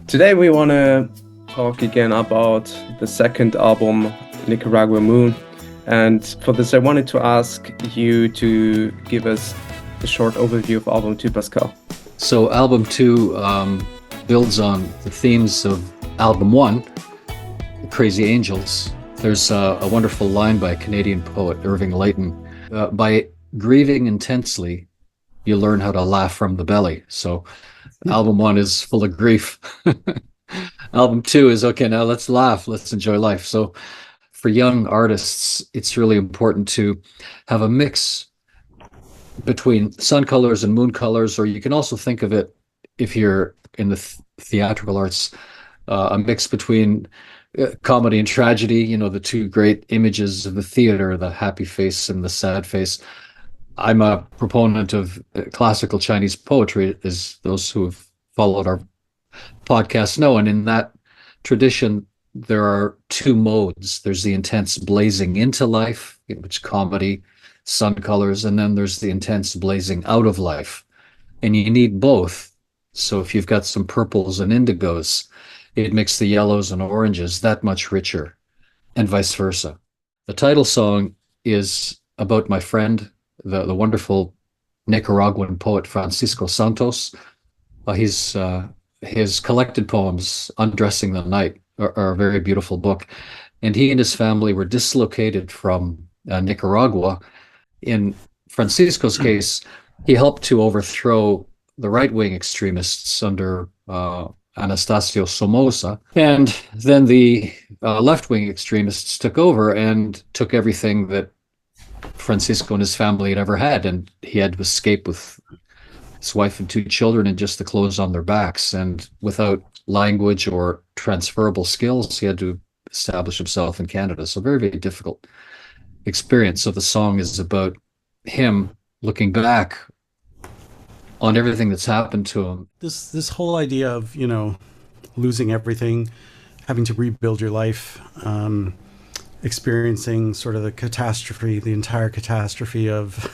Today we want to talk again about the second album, Nicaragua Moon. And for this, I wanted to ask you to give us a short overview of album 2, Pascal. So album 2 builds on the themes of album 1, Crazy Angels. There's a wonderful line by Canadian poet Irving Layton. By grieving intensely, you learn how to laugh from the belly. So album 1 is full of grief. Album 2 is, okay, now let's laugh, let's enjoy life. So for young artists, it's really important to have a mix between sun colors and moon colors, or you can also think of it, if you're in the theatrical arts, a mix between comedy and tragedy, the two great images of the theater, the happy face and the sad face. I'm a proponent of classical Chinese poetry, as those who have followed our podcast know. And in that tradition, there are two modes. There's the intense blazing into life, which is comedy, sun colors, and then there's the intense blazing out of life. And you need both. So if you've got some purples and indigos, it makes the yellows and oranges that much richer, and vice versa. The title song is about my friend, the wonderful Nicaraguan poet Francisco Santos. His collected poems, Undressing the Night, are a very beautiful book. And he and his family were dislocated from Nicaragua. In Francisco's case, he helped to overthrow the right-wing extremists under Anastasio Somoza. And then the left-wing extremists took over and took everything that Francisco and his family had ever had. And he had to escape with his wife and 2 children and just the clothes on their backs. And without language or transferable skills, he had to establish himself in Canada. So very, very difficult experience. So the song is about him looking back on everything that's happened to him. This whole idea of, losing everything, having to rebuild your life, experiencing sort of the entire catastrophe of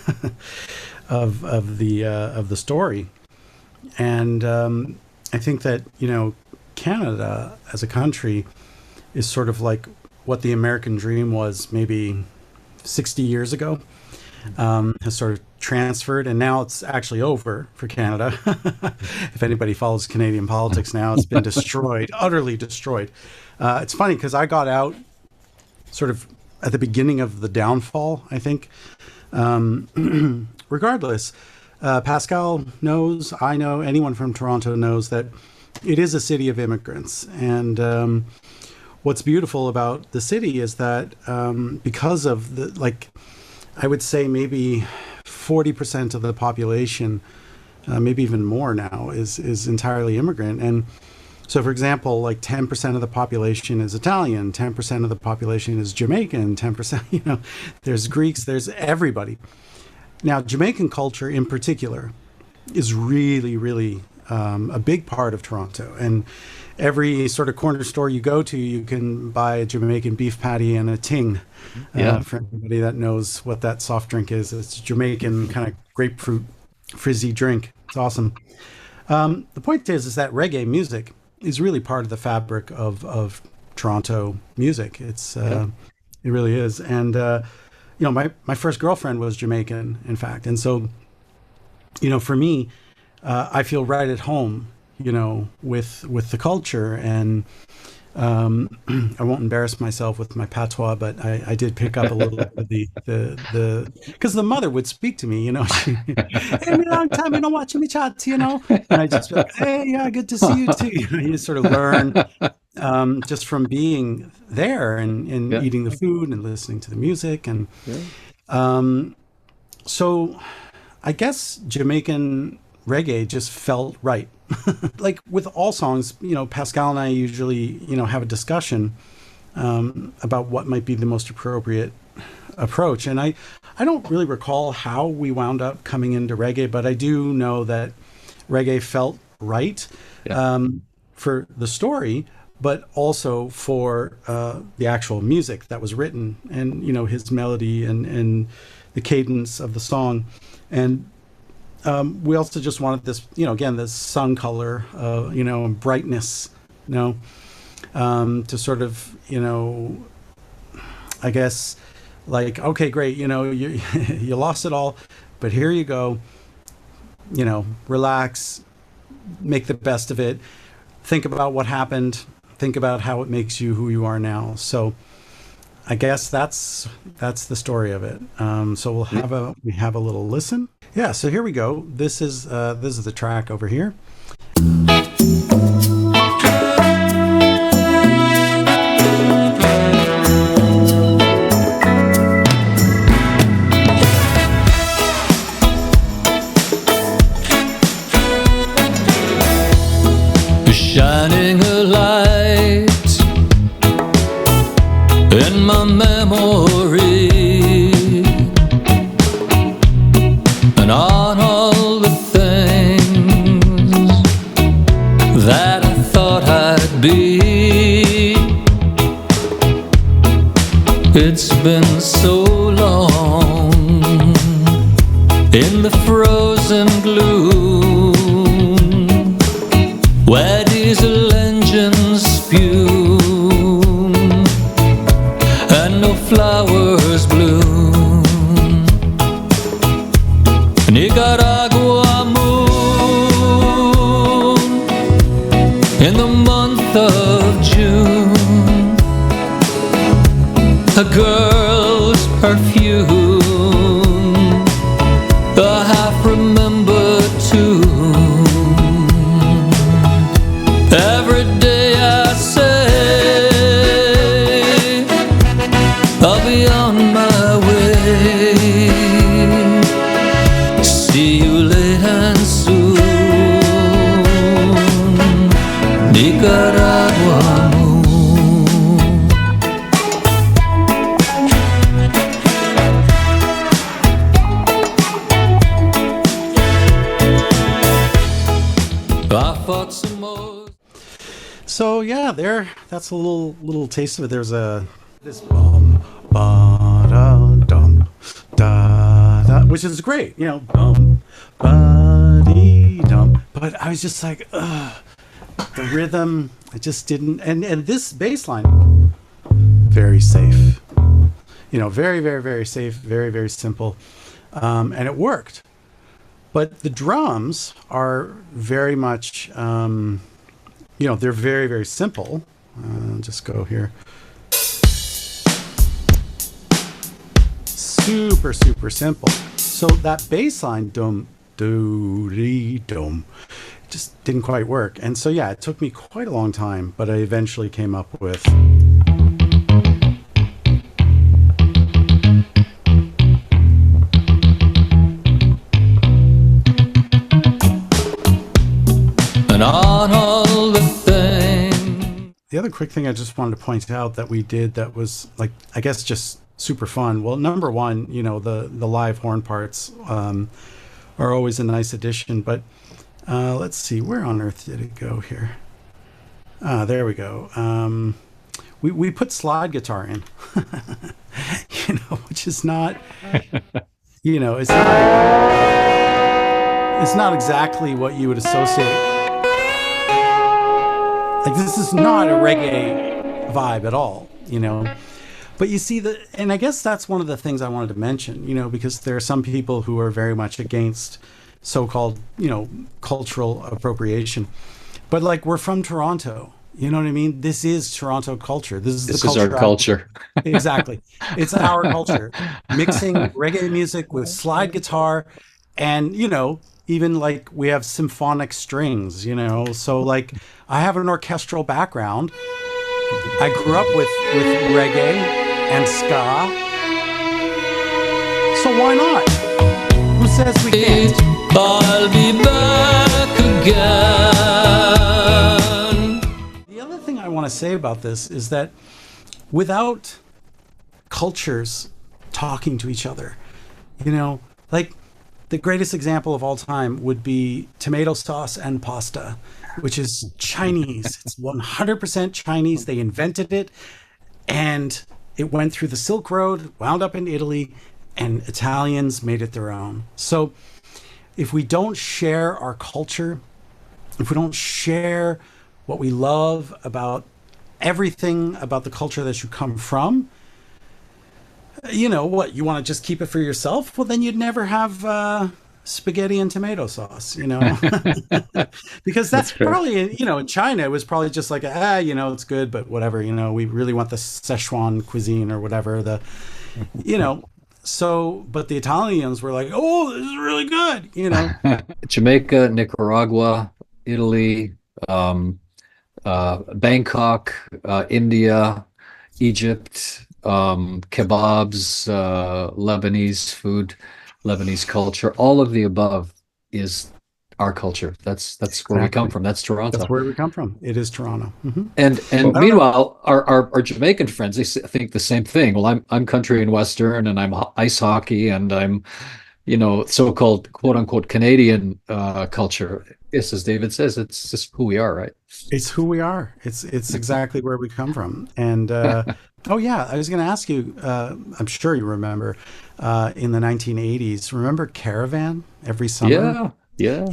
of the story. And I think that, Canada as a country is sort of like what the American dream was maybe 60 years ago. Has sort of transferred, and now it's actually over for Canada. If anybody follows Canadian politics now, it's been destroyed, utterly destroyed. It's funny because I got out sort of at the beginning of the downfall, I think. Regardless, Pascal knows, I know, anyone from Toronto knows that it is a city of immigrants. And what's beautiful about the city is that because of I would say maybe 40% of the population, maybe even more now, is entirely immigrant. And so, for example, 10% of the population is Italian, 10% of the population is Jamaican, 10%, there's Greeks, there's everybody. Now, Jamaican culture in particular is really, really a big part of Toronto. And every sort of corner store you go to, you can buy a Jamaican beef patty and a ting. For anybody that knows what that soft drink is, it's a Jamaican kind of grapefruit frizzy drink. It's awesome. The point is that reggae music is really part of the fabric of Toronto music. It really is. And my first girlfriend was Jamaican, in fact. And so, for me, I feel right at home, with the culture. And I won't embarrass myself with my patois, but I did pick up a little bit of the because the mother would speak to me, hey, long time you don't watch me chat, and I just be like, hey, yeah, good to see you too. You sort of learn just from being there and eating the food and listening to the music. And so I guess Jamaican reggae just felt right. Like with all songs, Pascal and I usually, have a discussion about what might be the most appropriate approach. And I don't really recall how we wound up coming into reggae, but I do know that reggae felt right for the story, but also for the actual music that was written and, his melody and the cadence of the song. And we also just wanted this, again, this sun color, brightness know, to sort of, I guess, like, okay, great, you you lost it all, but here you go, relax, make the best of it, think about what happened, think about how it makes you who you are now. So I guess that's the story of it. So we have a little listen. Yeah, so here we go. This is the track over here. Shining a light in my memory, and on all the things that I thought I'd be. It's been so long in the frozen gloom, where diesel engines spume and no flowers bloom. Nicaragua moon in the month of June, a girl's perfume, a half-remembered tune. Every day I say I'll be on my way. See you late and soon, Nicaragua moon. I fought some more. So yeah, that's a little taste of it. There's this bum ba da dum da da, which is great, bum ba dee dum. But I was just like, ugh, the rhythm, I just didn't. And this bass line, very safe, very, very, very safe, very, very simple, and it worked. But the drums are very much, they're very, very simple. Just go here. Super, super simple. So that bass line, dum, do, dee, dum, just didn't quite work. And so, yeah, it took me quite a long time, but I eventually came up with... And on all the things. The other quick thing I just wanted to point out that we did that was, like, I guess just super fun. Well, number one, the live horn parts are always a nice addition. But let's see, where on earth did it go here? There we go. We put slide guitar in, which is not, it's not exactly what you would associate. Like, this is not a reggae vibe at all, But you see and I guess that's one of the things I wanted to mention, because there are some people who are very much against so-called, cultural appropriation. But, like, we're from Toronto, you know what I mean? This is Toronto culture. This is our culture. Exactly. It's our culture. Mixing reggae music with slide guitar and, even like we have symphonic strings, so like I have an orchestral background. I grew up with reggae and ska. So why not? Who says we can't? I'll be back again. The other thing I want to say about this is that without cultures talking to each other, like, the greatest example of all time would be tomato sauce and pasta, which is Chinese. It's 100% Chinese. They invented it, and it went through the Silk Road, wound up in Italy, and Italians made it their own. So if we don't share our culture, if we don't share what we love about everything about the culture that you come from. You know what, you want to just keep it for yourself? Well, then you'd never have spaghetti and tomato sauce, you know. Because that's probably, you know, in China it was probably just like, you know, it's good, but whatever, you know, we really want the Szechuan cuisine or whatever, the, you know. So, but the Italians were like, oh, this is really good, you know. Jamaica, Nicaragua, Italy, Bangkok, India, Egypt, kebabs, Lebanese food, Lebanese culture, all of the above is our culture. That's where we come from. That's Toronto. That's where we come from. It is Toronto. Mm-hmm. And meanwhile, our Jamaican friends, they think the same thing. Well, I'm country and western, and I'm ice hockey, and I'm, you know, so-called quote unquote Canadian culture. Yes, as David says, it's just who we are, right? It's who we are. It's exactly where we come from. And oh yeah, I was going to ask you. I'm sure you remember in the 1980s. Remember Caravan every summer? Yeah.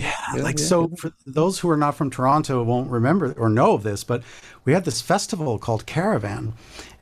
So for those who are not from Toronto won't remember or know of this, but we had this festival called Caravan,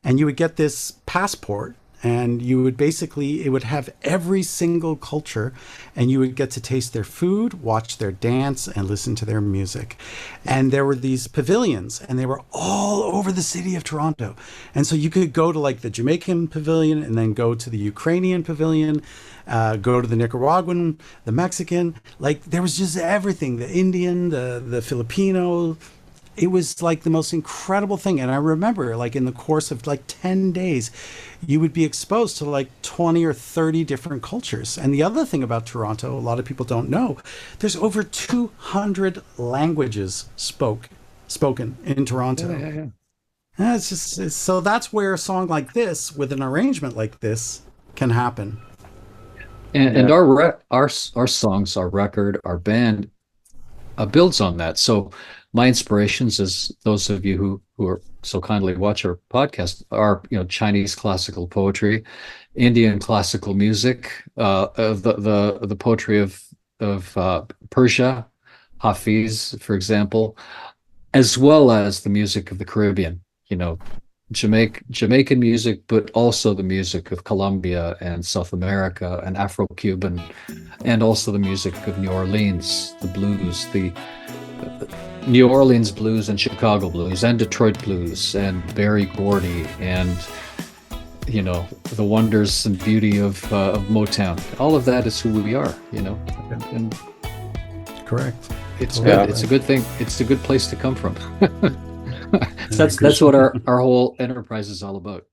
and you would get this passport, and you would basically, it would have every single culture, and you would get to taste their food, watch their dance, and listen to their music. And there were these pavilions, and they were all over the city of Toronto. And so you could go to like the Jamaican pavilion, and then go to the Ukrainian pavilion, go to the Nicaraguan, the Mexican, like there was just everything, the Indian, the Filipino. It was like the most incredible thing. And I remember, like, in the course of like 10 days, you would be exposed to like 20 or 30 different cultures. And the other thing about Toronto, a lot of people don't know, there's over 200 languages spoken in Toronto. Yeah. So that's where a song like this, with an arrangement like this, can happen. And our songs, our record, our band builds on that. So my inspirations, as those of you who are so kindly watch our podcast, are, you know, Chinese classical poetry, Indian classical music, the poetry of Persia, Hafiz, for example, as well as the music of the Caribbean. You know, Jamaican music, but also the music of Colombia and South America and Afro-Cuban, and also the music of New Orleans, the blues, the New Orleans blues and Chicago blues and Detroit blues and Berry Gordy and, you know, the wonders and beauty of Motown. All of that is who we are, you know. And Correct. It's good. Right. It's a good thing. It's a good place to come from. That's what our whole enterprise is all about.